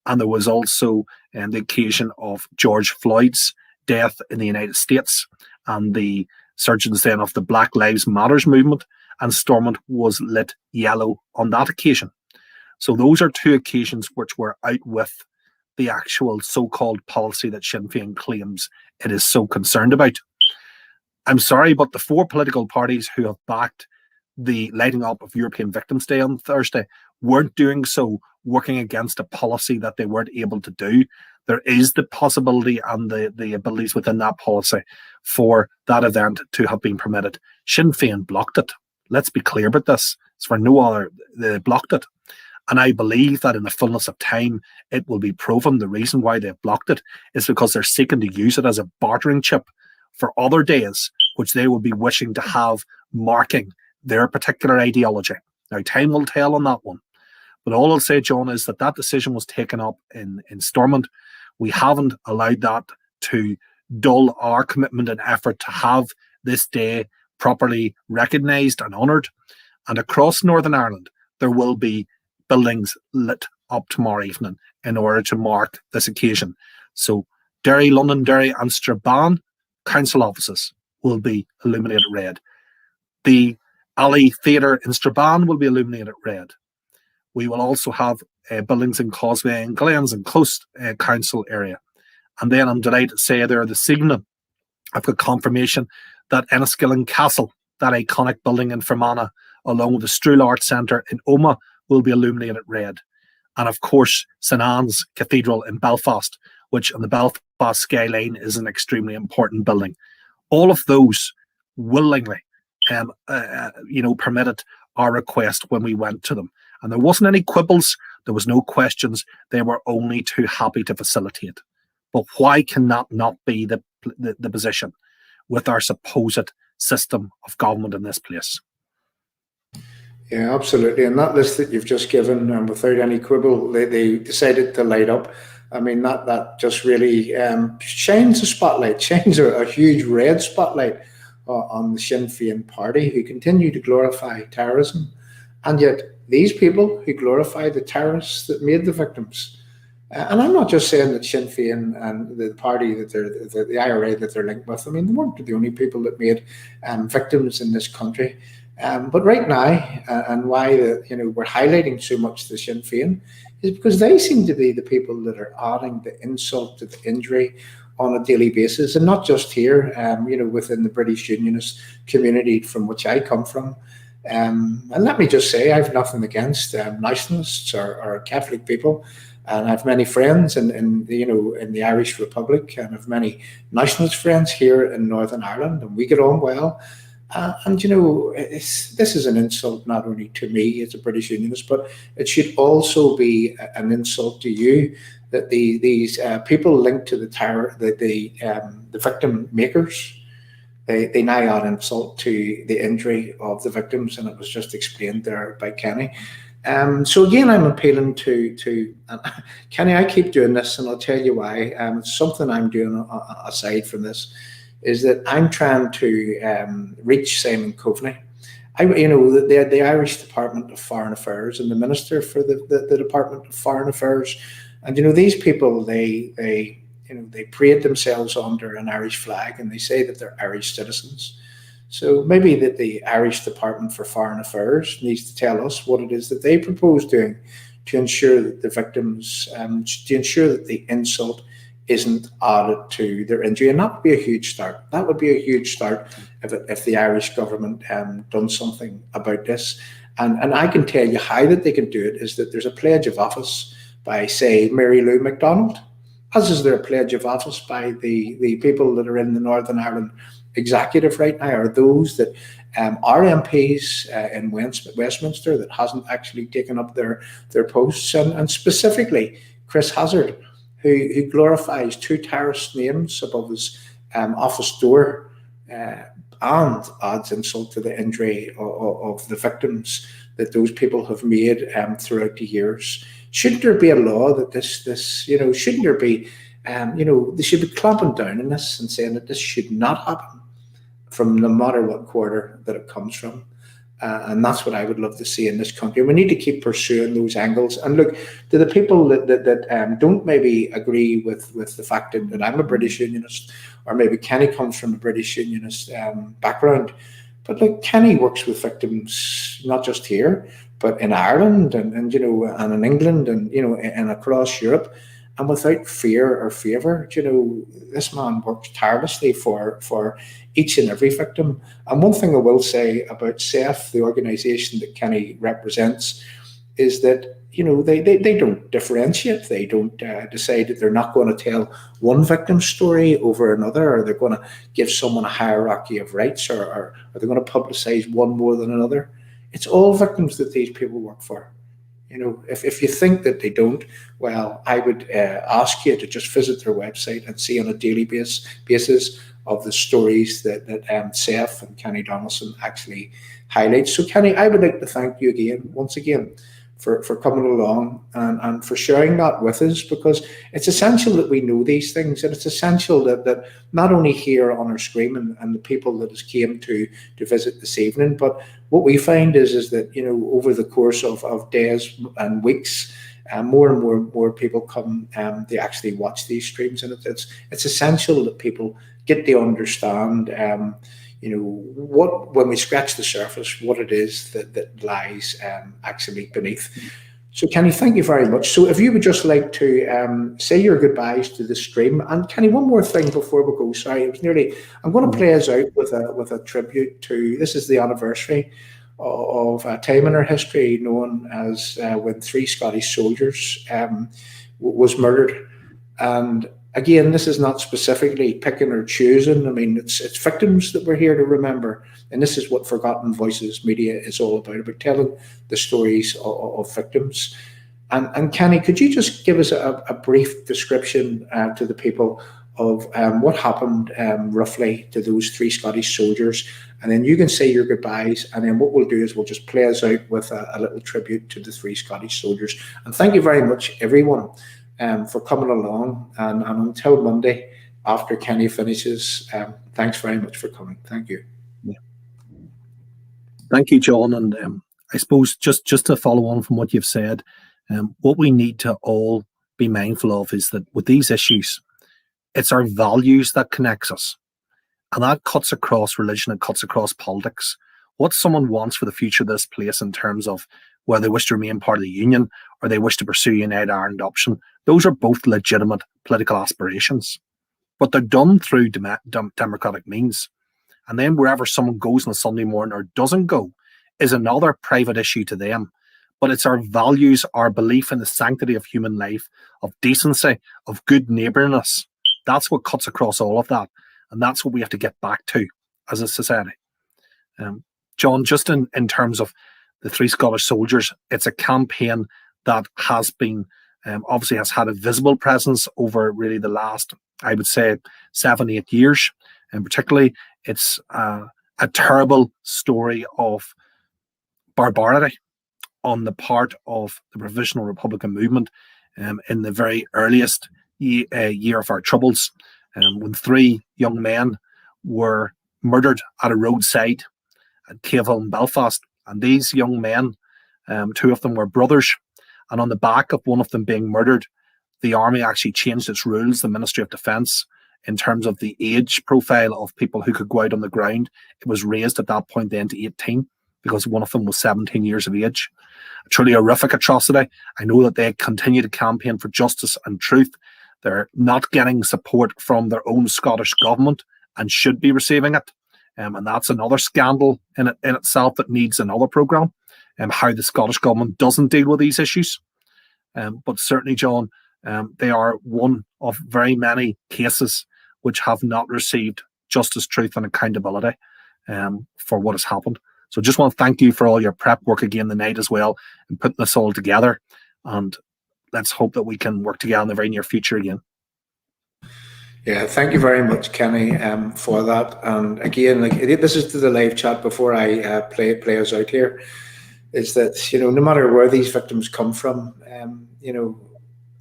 Speaker 3: And there was also the occasion of George Floyd's death in the United States and the surgence then of the Black Lives Matters movement, and Stormont was lit yellow on that occasion. So those are 2 occasions which were out with the actual so-called policy that Sinn Fein claims it is so concerned about. I'm sorry, but the 4 political parties who have backed the lighting up of European Victims' Day on Thursday weren't doing so working against a policy that they weren't able to do. There is the possibility and the abilities within that policy for that event to have been permitted. Sinn Fein blocked it. Let's be clear about this. It's for no other. They blocked it. And I believe that in the fullness of time, it will be proven the reason why they've blocked it is because they're seeking to use it as a bartering chip for other days, which they will be wishing to have marking their particular ideology. Now, time will tell on that one. But all I'll say, John, is that decision was taken up in Stormont. We haven't allowed that to dull our commitment and effort to have this day properly recognised and honoured. And across Northern Ireland, there will be buildings lit up tomorrow evening in order to mark this occasion. So Derry, Londonderry and Strabane council offices will be illuminated red. The Alley Theatre in Strabane will be illuminated red. We will also have buildings in Causeway and Glens and Close council area. And then I'm delighted to say there this evening, I've got confirmation that Enniskillen Castle, that iconic building in Fermanagh, along with the Struhl Arts Centre in Omagh, will be illuminated red. And of course, St Anne's Cathedral in Belfast, which on the Belfast skyline is an extremely important building. All of those willingly permitted our request when we went to them. And there wasn't any quibbles. There was no questions. They were only too happy to facilitate. But why can that not be the position with our supposed system of government in this place?
Speaker 2: Yeah, absolutely. And that list that you've just given, without any quibble, they decided to light up. I mean, that just really shines a spotlight, shines a huge red spotlight on the Sinn Fein party, who continue to glorify terrorism. And yet these people who glorify the terrorists that made the victims, and I'm not just saying that Sinn Fein and the party that the IRA that they're linked with, I mean, they weren't the only people that made victims in this country. But right now, and why we're highlighting so much the Sinn Fein, is because they seem to be the people that are adding the insult to the injury on a daily basis, and not just here, within the British Unionist community from which I come from. And let me just say, I've nothing against nationalists or Catholic people, and I've many friends in the Irish Republic, and I've many nationalist friends here in Northern Ireland, and we get on well. This is an insult not only to me as a British Unionist, but it should also be an insult to you, that these people linked to the terror, the victim makers, they now add insult to the injury of the victims, and it was just explained there by Kenny. So again, I'm appealing to Kenny. I keep doing this, and I'll tell you why. It's something I'm doing aside from this, is that I'm trying to reach Simon Coveney. The Irish Department of Foreign Affairs and the Minister for the Department of Foreign Affairs, and these people, they parade themselves under an Irish flag, and they say that they're Irish citizens. So maybe that the Irish Department for Foreign Affairs needs to tell us what it is that they propose doing to ensure that the victims, to ensure that the insult isn't added to their injury. And that would be a huge start. That would be a huge start if the Irish government done something about this. And I can tell you how that they can do it is that there's a pledge of office by, say, Mary Lou McDonald, as is there a pledge of office by the people that are in the Northern Ireland executive right now, or those that are MPs in Westminster that hasn't actually taken up their posts, and specifically Chris Hazard, who glorifies two terrorist names above his office door and adds insult to the injury of the victims that those people have made throughout the years. Shouldn't there be a law that this shouldn't there be, they should be clamping down on this and saying that this should not happen from no matter what quarter that it comes from. And that's what I would love to see in this country. We need to keep pursuing those angles. And look, to the people that don't maybe agree with the fact that I'm a British Unionist, or maybe Kenny comes from a British Unionist background, but like Kenny works with victims not just here, but in Ireland and in England and across Europe, and without fear or favour. This man works tirelessly for each and every victim. And one thing I will say about SEFF, the organisation that Kenny represents, is that they don't differentiate. They don't decide that they're not going to tell one victim's story over another, or they're going to give someone a hierarchy of rights, or they're going to publicise one more than another. It's all victims that these people work for. If you think that they don't, well, I would ask you to just visit their website and see on a daily basis of the stories that SEFF and Kenny Donaldson actually highlight. So, Kenny, I would like to thank you once again, for coming along and for sharing that with us, because it's essential that we know these things, and it's essential that not only here on our screen and the people that has came to visit this evening, but what we find is that over the course of days and weeks, more and more people come they actually watch these streams, and it's essential that people get to understand when we scratch the surface, what it is that lies actually beneath. So, Kenny, thank you very much. So if you would just like to say your goodbyes to the stream. And Kenny, one more thing before we go. Sorry, I'm going to play us out with a tribute to, this is the anniversary of a time in our history known as when 3 Scottish soldiers was murdered. And again, this is not specifically picking or choosing. I mean, it's victims that we're here to remember. And this is what Forgotten Voices Media is all about telling the stories of victims. And Kenny, could you just give us a brief description to the people of what happened roughly to those 3 Scottish soldiers, and then you can say your goodbyes, and then what we'll do is we'll just play us out with a little tribute to the 3 Scottish soldiers. And thank you very much, everyone, for coming along, and until Monday after Kenny finishes, thanks very much for coming. Thank you.
Speaker 3: Yeah. Thank you, John. And I suppose just to follow on from what you've said, what we need to all be mindful of is that with these issues, it's our values that connects us. And that cuts across religion, it cuts across politics. What someone wants for the future of this place in terms of whether they wish to remain part of the union or they wish to pursue United Ireland option, those are both legitimate political aspirations. But they're done through democratic means. And then wherever someone goes on a Sunday morning or doesn't go is another private issue to them. But it's our values, our belief in the sanctity of human life, of decency, of good neighbourliness. That's what cuts across all of that. And that's what we have to get back to as a society. John, just in terms of the 3 Scottish soldiers, it's a campaign that has been, obviously has had a visible presence over really the last, I would say, 7-8 years. And particularly, it's a terrible story of barbarity on the part of the Provisional Republican Movement in the very earliest year of our troubles, when 3 young men were murdered at a roadside at Cahill in Belfast. And these young men, 2 of them were brothers, and on the back of one of them being murdered, the army actually changed its rules, the Ministry of Defence, in terms of the age profile of people who could go out on the ground. It was raised at that point then to 18 because one of them was 17 years of age. A truly horrific atrocity. I know that they continue to campaign for justice and truth. They're not getting support from their own Scottish government and should be receiving it. And that's another scandal in itself that needs another programme, how the Scottish government doesn't deal with these issues. But certainly, John, they are one of very many cases which have not received justice, truth and accountability for what has happened. So just want to thank you for all your prep work again tonight as well and putting this all together. And let's hope that we can work together in the very near future again.
Speaker 2: Yeah, thank you very much, Kenny, for that. And again, like this is to the live chat before I play us out here, is that, you know, no matter where these victims come from, you know,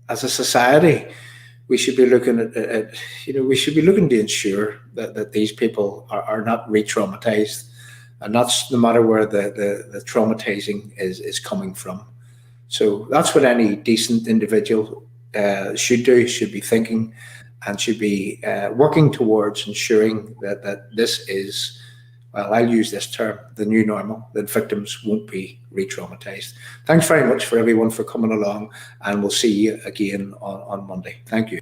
Speaker 2: as a society, we should be looking at you know, we should be looking to ensure that these people are not re-traumatized, and that's no matter where the traumatizing is coming from. So that's what any decent individual should do, should be thinking, and should be working towards ensuring that this is, well, I'll use this term, the new normal, that victims won't be re-traumatized. Thanks very much for everyone for coming along, and we'll see you again on Monday. Thank you.